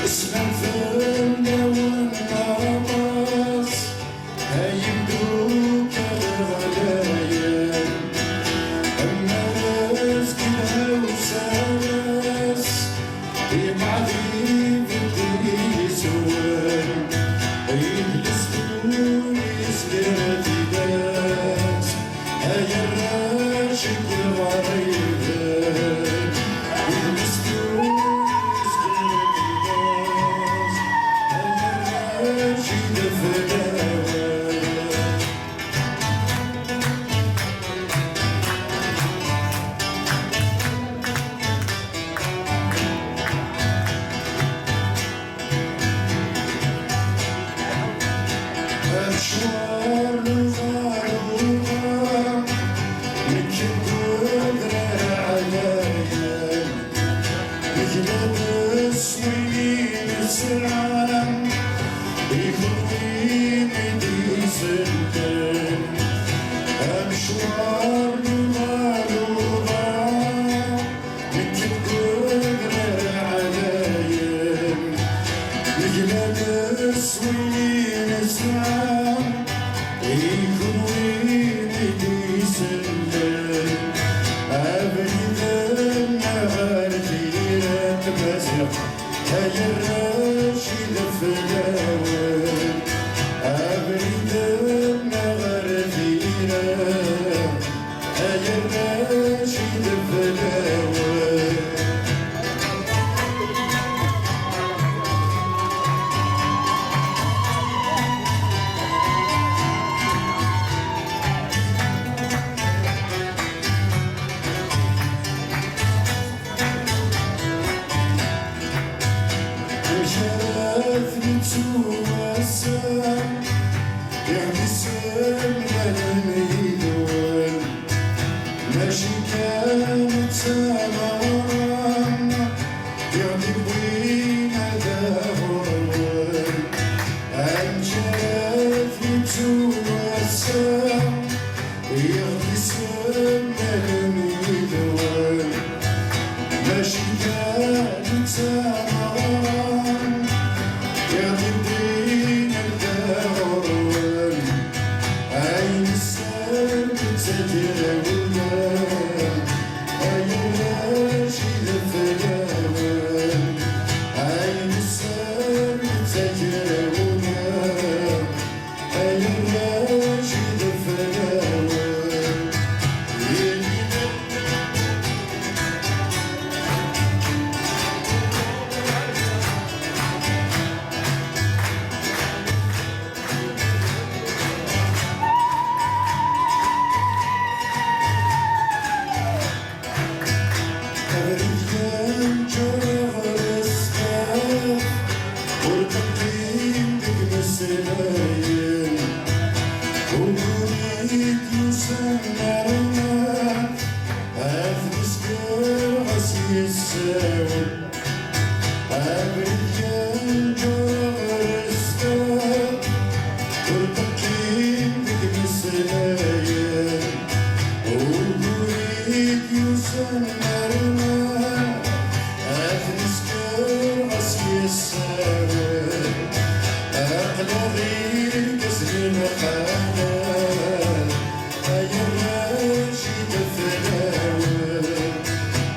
اسلم فينا والناس هيبدوك الغلايل أما ناس كلها وساس بمعذيب الدنيا سوال يجلسون يسكر في ناس هاي الراشق الغريب أشوار الغروبة لكن قدرة عليا يجلب السوين السرعان يخوين دي سلطان أشوار الغروبة لكن قدرة عليا يجلب السوين السرعان يخوين دي سلطان أبرد النهار فيرة بزرق هاي الراشد فلاوان أبرد النهار فيرة هاي الراشد فلاوان شرفني توسم يعتسم للميدون ماشي كانت سمران يعني بوينا دهون شرفني توسم يعتسم للميدون ماشي كانت سمران يا الدين الدهون عين السلم تجربنا عين الراشد الفلاوان عين السلم تجربنا عين الراشد الفلاوان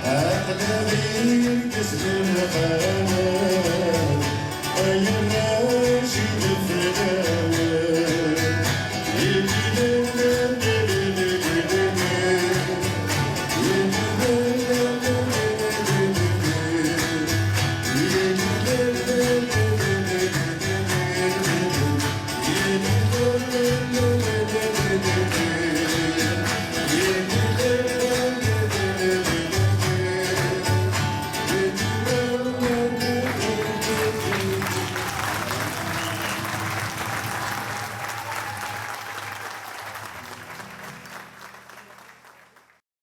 أقل غير كسر الخير